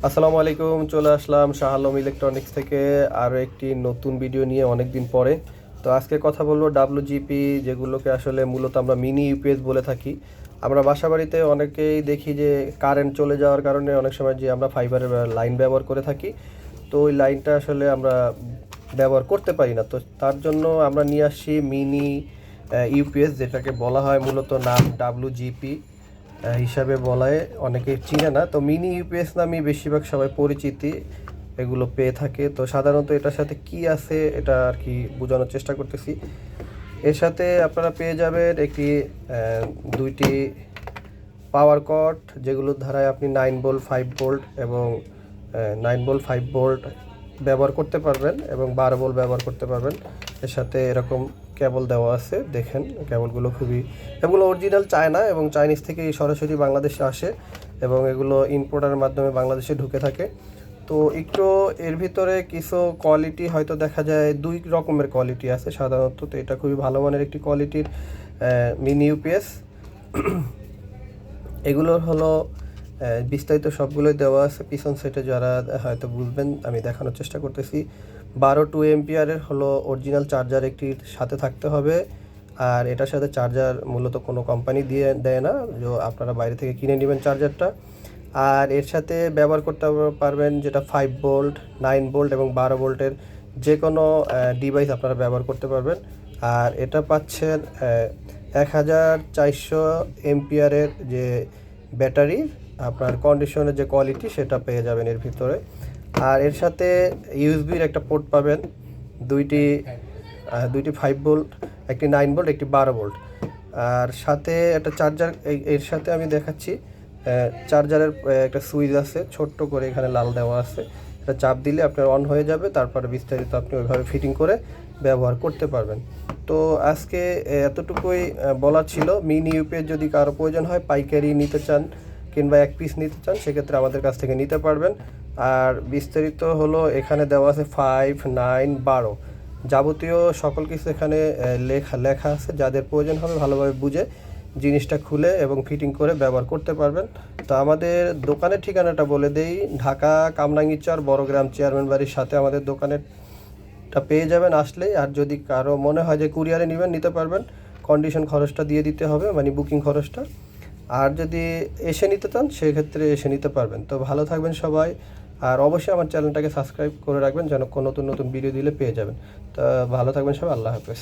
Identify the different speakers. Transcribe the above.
Speaker 1: আসসালামু আলাইকুম, চলে আসলাম শাহ আলম ইলেকট্রনিক্স থেকে আরও একটি নতুন ভিডিও নিয়ে অনেক দিন পরে। তো আজকে কথা বলবো ডাব্লুজিপি, যেগুলোকে আসলে মূলত আমরা মিনি ইউপিএস বলে থাকি। আমরা বাসাবাড়িতে অনেকেই দেখি যে কারেন্ট চলে যাওয়ার কারণে অনেক সময় যে আমরা ফাইবারের লাইন ব্যবহার করে থাকি, তো ওই লাইনটা আসলে আমরা ব্যবহার করতে পারি না। তো তার জন্য আমরা নিয়ে আসছি মিনি ইউপিএস, যেটাকে বলা হয় মূলত নাম ডাব্লুজিপি হিসাবে বলায় অনেকে চিনে না। তো মিনি ইউপিএস নামে বেশিরভাগ সবাই পরিচিতি এগুলো পেয়ে থাকে। তো সাধারণত এটার সাথে কি আছে এটা আর কি বোঝানোর চেষ্টা করতেছি। এর সাথে আপনারা পেয়ে যাবেন একটি দুইটি পাওয়ার কট, যেগুলোর ধারায় আপনি 9 ভোল্ট 5 ভোল্ট এবং 9 ভোল্ট 5 ভোল্ট ব্যবহার করতে পারবেন এবং 12 ভোল্ট ব্যবহার করতে পারবেন। এর সাথে এরকম কেবল দেওয়া আছে, দেখেন কেবলগুলো এগুলো অরিজিনাল চায়না এবং চাইনিজ থেকে সরাসরি বাংলাদেশে আসে এবং এগুলো ইম্পোর্টারের মাধ্যমে বাংলাদেশে ঢুকে থাকে। তো একটু এর ভিতরে কিছু কোয়ালিটি হয়তো দেখা যায়, দুই রকমের কোয়ালিটি আছে সাধারণত। তো এটা খুবই ভালো মানের একটি কোয়ালিটির মিনি ইউপিএস। এগুলোর হলো বিস্তারিত সবগুলোই দেওয়া আছে পিছন সেটে, যারা হয়তো বুঝবেন আমি দেখানোর চেষ্টা করতেছি। 12 2 এম্পিয়ারের হলো অরিজিনাল চার্জার একটি সাথে থাকতে হবে। আর এটার সাথে চার্জার মূলত কোনো কোম্পানি দিয়ে দেয় না, যে আপনারা বাইরে থেকে কিনে নেবেন চার্জারটা। আর এর সাথে ব্যবহার করতে পারবেন যেটা 5 ভোল্ট 9 ভোল্ট এবং 12 ভোল্টের যে কোনো ডিভাইস আপনারা ব্যবহার করতে পারবেন। আর এটা পাচ্ছেন 1400 এম্পিয়ারের যে ব্যাটারি, আপনার কন্ডিশনের যে কোয়ালিটি সেটা পেয়ে যাবেন এর ভিতরে। আর এর সাথে ইউএসবির একটা পোর্ট পাবেন, দুইটি দুইটি 5 ভোল্ট, একটি 9 ভোল্ট, একটি 12 ভোল্ট। আর সাথে একটা চার্জার, এর সাথে আমি দেখাচ্ছি চার্জারের একটা সুইচ আছে ছোট্ট করে, এখানে লাল দেওয়া আছে। এটা চাপ দিলে আপনার অন হয়ে যাবে, তারপরে বিস্তারিত আপনি ওইভাবে ফিটিং করে ব্যবহার করতে পারবেন। তো আজকে এতটুকুই বলার ছিল। মিনি ইউপিএস যদি কারো প্রয়োজন হয়, পাইকারি নিতে চান কিংবা এক পিস নিতে চান, সেক্ষেত্রে আমাদের কাছ থেকে নিতে পারবেন। আর বিস্তারিত হলো এখানে দেওয়া আছে 5 9 12 যাবতীয় সকল কিছু এখানে লেখা আছে। যাদের প্রয়োজন হবে ভালোভাবে বুঝে জিনিসটা খুলে এবং ফিটিং করে ব্যবহার করতে পারবেন। তো আমাদের দোকানের ঠিকানাটা বলে দেই, ঢাকা কামরাঙ্গীরচর বড়গ্রাম চেয়ারম্যান বাড়ির সাথে আমাদের দোকানেরটা পেয়ে যাবেন আসলেই। আর যদি কারো মনে হয় যে কুরিয়ারে নেবেন, নিতে পারবেন, কন্ডিশন খরচটা দিয়ে দিতে হবে, মানে বুকিং খরচটা। আর যদি এসে নিতে চান সেক্ষেত্রে এসে নিতে পারবেন। তো ভালো থাকবেন সবাই, আর অবশ্যই আমার চ্যানেলটাকে সাবস্ক্রাইব করে রাখবেন যেন নতুন নতুন ভিডিও দিলে পেয়ে যাবেন। তো ভালো থাকবেন সবাই, আল্লাহ হাফেজ।